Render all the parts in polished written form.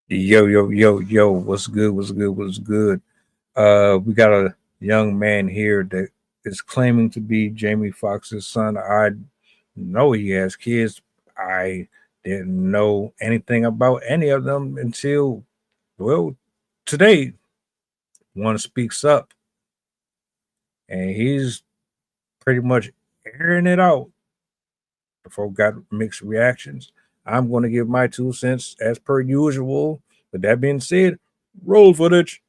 Yo, what's good? What's good? What's good? We got a young man here that is claiming to be Jamie Foxx's son. I know he has kids. I didn't know anything about any of them until, well, today. One speaks up and he's pretty much airing it out. The folk got mixed reactions. I'm going to give my 2 cents as per usual. With that being said, roll footage.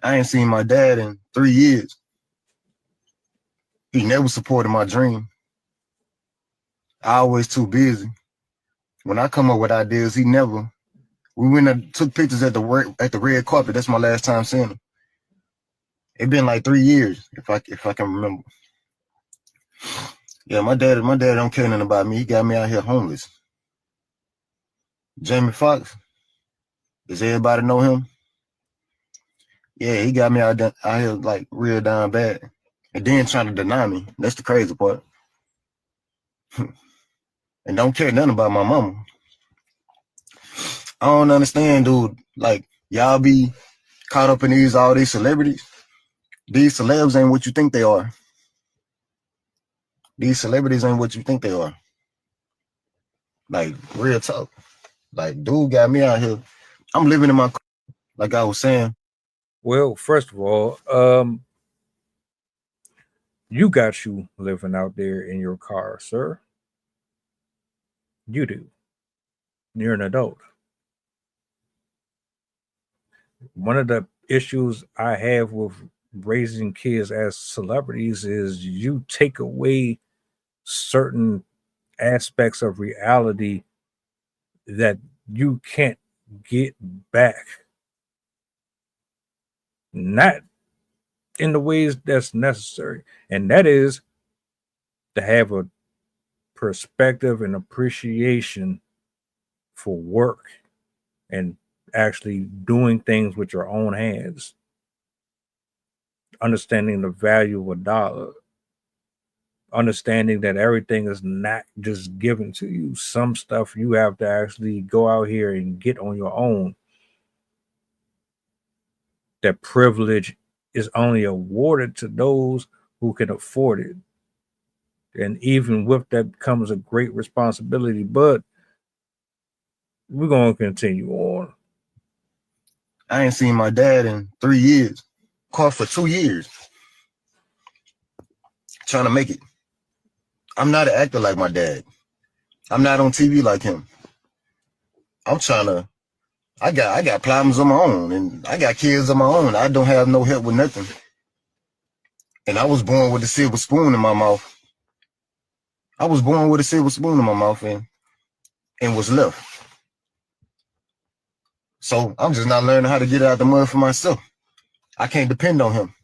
I ain't seen my dad in 3 years. He never supported my dream. I always too busy. When I come up with ideas, he never. We went and took pictures at the red carpet. That's my last time seeing him. It been like 3 years, if I can remember. Yeah, my dad don't care nothing about me. He got me out here homeless. Jamie Foxx, does everybody know him? Yeah, he got me out here like real down bad. And then trying to deny me. That's the crazy part. And don't care nothing about my mama. I don't understand, dude. Like, y'all be caught up in all these celebrities. These celebs ain't what you think they are. These celebrities ain't what you think they are. Like, real talk. Like, dude got me out here. I'm living in my, like I was saying. Well, first of all, you got you living out there in your car, sir. You do. You're an adult. One of the issues I have with raising kids as celebrities is you take away certain aspects of reality that you can't get back. Not in the ways that's necessary. And that is to have a perspective and appreciation for work and actually doing things with your own hands, understanding the value of a dollar, understanding that everything is not just given to you. Some stuff you have to actually go out here and get on your own. That privilege is only awarded to those who can afford it. And even with that comes a great responsibility. But we're going to continue on. I ain't seen my dad in 3 years. Called for 2 years. Trying to make it. I'm not an actor like my dad. I'm not on TV like him. I'm trying to. I got problems of my own, and I got kids of my own. I don't have no help with nothing. And I was born with a silver spoon in my mouth. I was born with a silver spoon in my mouth and was left. So I'm just not learning how to get out the mud for myself. I can't depend on him.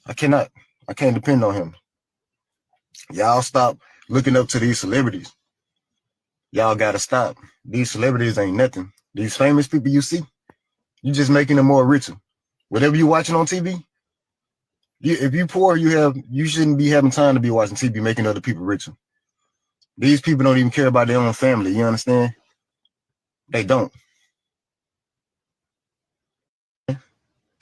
I cannot. I can't depend on him. Y'all stop looking up to these celebrities. Y'all gotta stop. These celebrities ain't nothing. These famous people you see, you just making them more richer. Whatever you watching on TV, if you poor, you shouldn't be having time to be watching TV making other people richer. These people don't even care about their own family. You understand? They don't.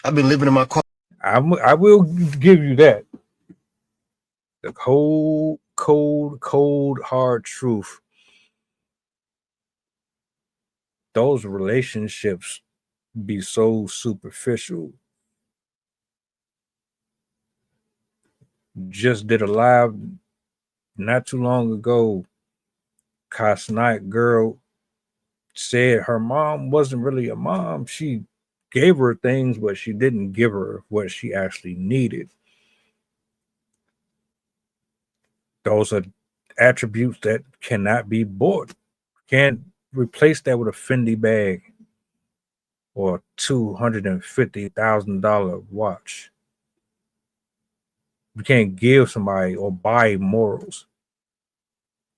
I've been living in my car. I will give you that. The cold, hard truth. Those relationships be so superficial. Just did a live not too long ago. Night girl said her mom wasn't really a mom. She gave her things, but she didn't give her what she actually needed. Those are attributes that cannot be bought. Can't replace that with a Fendi bag or $250,000 watch. You can't give somebody or buy morals.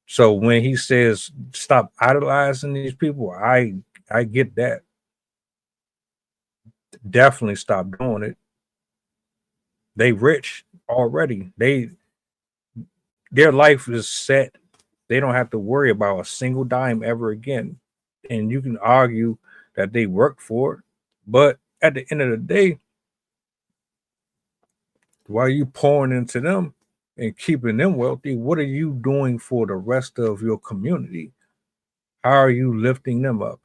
So when he says stop idolizing these people, I get that. Definitely stop doing it. They rich already. Their life is set they don't have to worry about a single dime ever again. And you can argue that they worked for it, but at the end of the day, while you pouring into them and keeping them wealthy, what are you doing for the rest of your community? How are you lifting them up?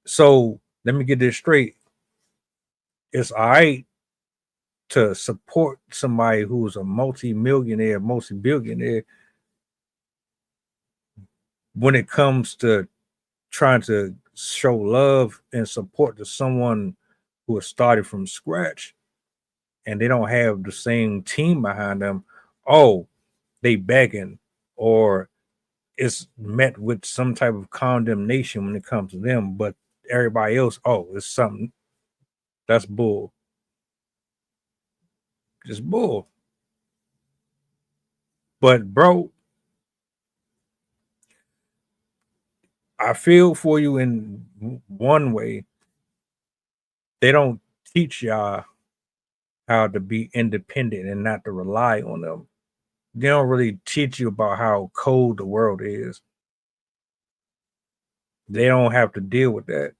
So let me get this straight. It's all right to support somebody who's a multi-millionaire, multi-billionaire when it comes to trying to show love and support to someone who has started from scratch and they don't have the same team behind them. Oh, they begging, or it's met with some type of condemnation when it comes to them, but everybody else, oh, it's something that's bull. Just bull. But bro, I feel for you in one way. They don't teach y'all how to be independent and not to rely on them. They don't really teach you about how cold the world is. They don't have to deal with that.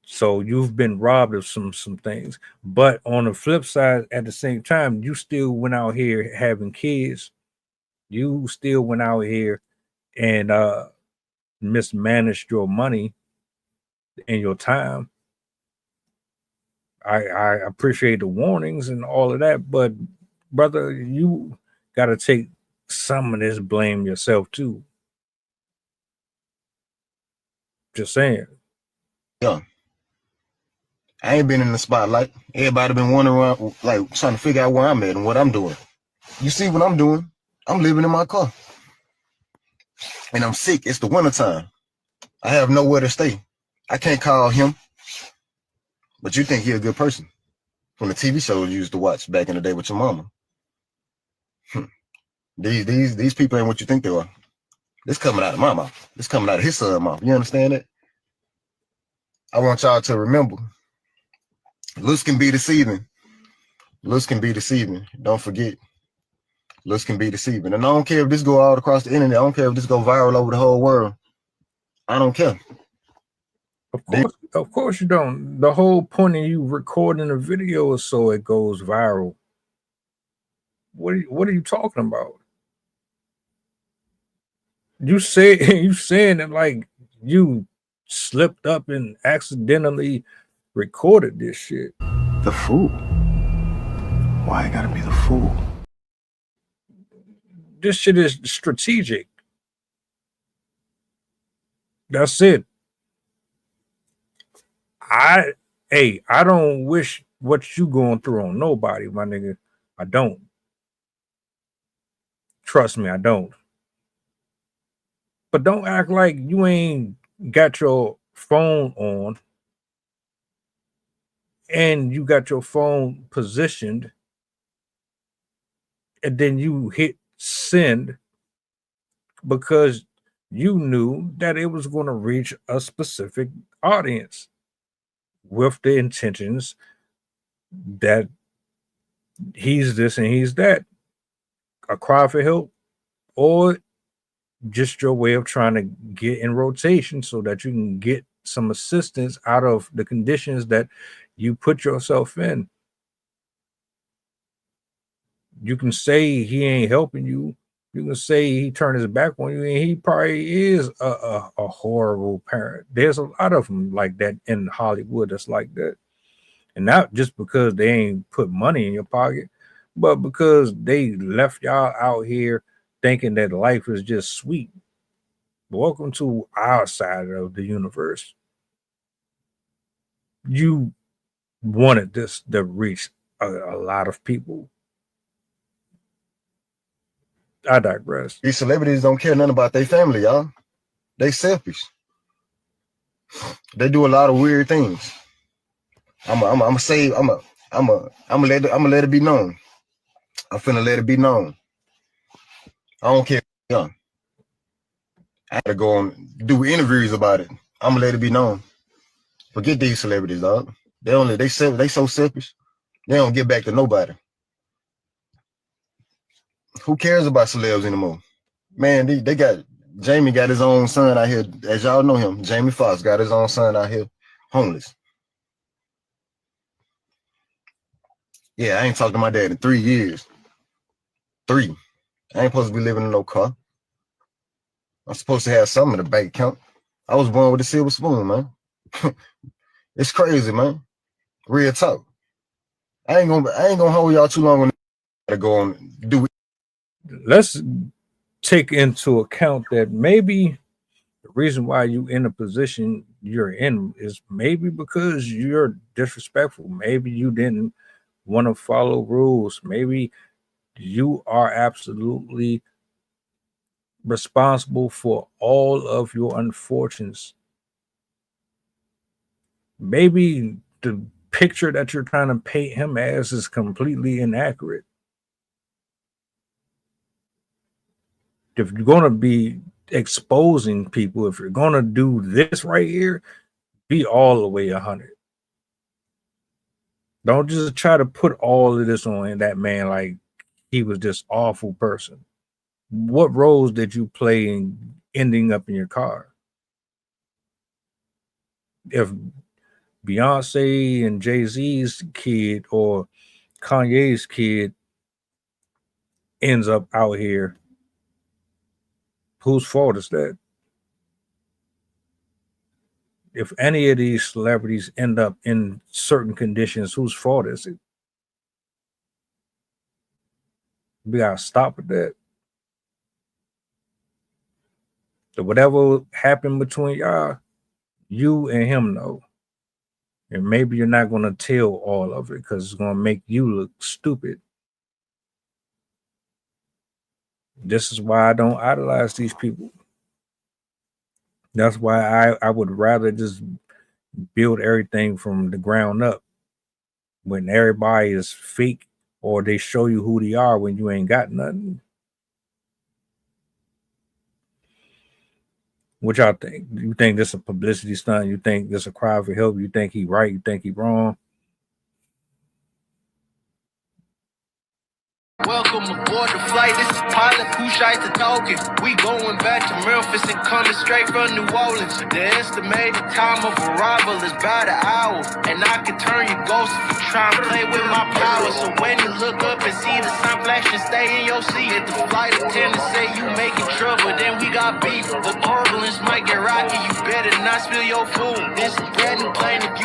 So you've been robbed of some things. But on the flip side, at the same time, you still went out here having kids. You still went out here and mismanaged your money and your time. I appreciate the warnings and all of that, but brother, you got to take some of this blame yourself too. Just saying. Yeah. I ain't been in the spotlight. Everybody been wondering around, like trying to figure out where I'm at and what I'm doing. You see what I'm doing? I'm living in my car. And I'm sick. It's the wintertime. I have nowhere to stay. I can't call him. But you think he a good person. From the TV shows you used to watch back in the day with your mama. These people ain't what you think they are. This coming out of my mouth. This coming out of his son's mouth. You understand it? I want y'all to remember. Looks can be deceiving. Looks can be deceiving. Don't forget. Looks can be deceiving. And I don't care if this go all across the internet. I don't care if this go viral over the whole world. I don't care. Of course you don't. The whole point of you recording a video is so it goes viral. What are you talking about? You saying it like you slipped up and accidentally recorded this shit. The fool. Why I gotta be the fool? This shit is strategic. That's it. I don't wish what you going through on nobody, my nigga. I don't. Trust me, I don't. But don't act like you ain't got your phone on and you got your phone positioned and then you hit send because you knew that it was going to reach a specific audience with the intentions that he's this and he's that, a cry for help, or just your way of trying to get in rotation so that you can get some assistance out of the conditions that you put yourself in. You can say he ain't helping you. You can say he turned his back on you, and he probably is a horrible parent. There's a lot of them like that in Hollywood that's like that. And not just because they ain't put money in your pocket, but because they left y'all out here thinking that life is just sweet. Welcome to our side of the universe. You wanted this to reach a lot of people. I digress. These celebrities don't care nothing about their family, y'all. They selfish. They do a lot of weird things. I'm gonna let it be known. I'm finna let it be known. I don't care. Young. I had to go and do interviews about it. I'm gonna let it be known. Forget these celebrities, dog. They so selfish. They don't get back to nobody. Who cares about celebs anymore? Man, they got Jamie got his own son out here. As y'all know him, Jamie Foxx got his own son out here, homeless. Yeah, I ain't talked to my dad in 3 years. 3. I ain't supposed to be living in no car. I'm supposed to have something in the bank account. I was born with a silver spoon, man. It's crazy, man. Real talk. I ain't gonna hold y'all too long on to go on do it. Let's take into account that maybe the reason why you in the position you're in is maybe because you're disrespectful. Maybe you didn't want to follow rules. Maybe you are absolutely responsible for all of your unfortunates. Maybe the picture that you're trying to paint him as is completely inaccurate. If you're going to be exposing people, if you're going to do this right here, be all the way 100. Don't just try to put all of this on that man like he was this awful person. What roles did you play in ending up in your car? If Beyonce and Jay-Z's kid or Kanye's kid ends up out here, whose fault is that? If any of these celebrities end up in certain conditions, whose fault is it? We gotta stop with that. So whatever happened between y'all, you and him know. And maybe you're not gonna tell all of it because it's gonna make you look stupid. This is why I don't idolize these people. That's why I would rather just build everything from the ground up when everybody is fake or they show you who they are when you ain't got nothing. What y'all think? You think this a publicity stunt? You think this a cry for help? You think he right? You think he wrong? Welcome aboard the flight. This is pilot Pusha talking. We going back to Memphis and coming straight from New Orleans. The estimated time of arrival is about an hour, and I can turn you ghost if you try and play with my power. So when you look up and see the sign flashing, stay in your seat. If the flight attendant say you making trouble, then we got beef. The turbulence might get rocky. You better not spill your food. This is brand new plane. If you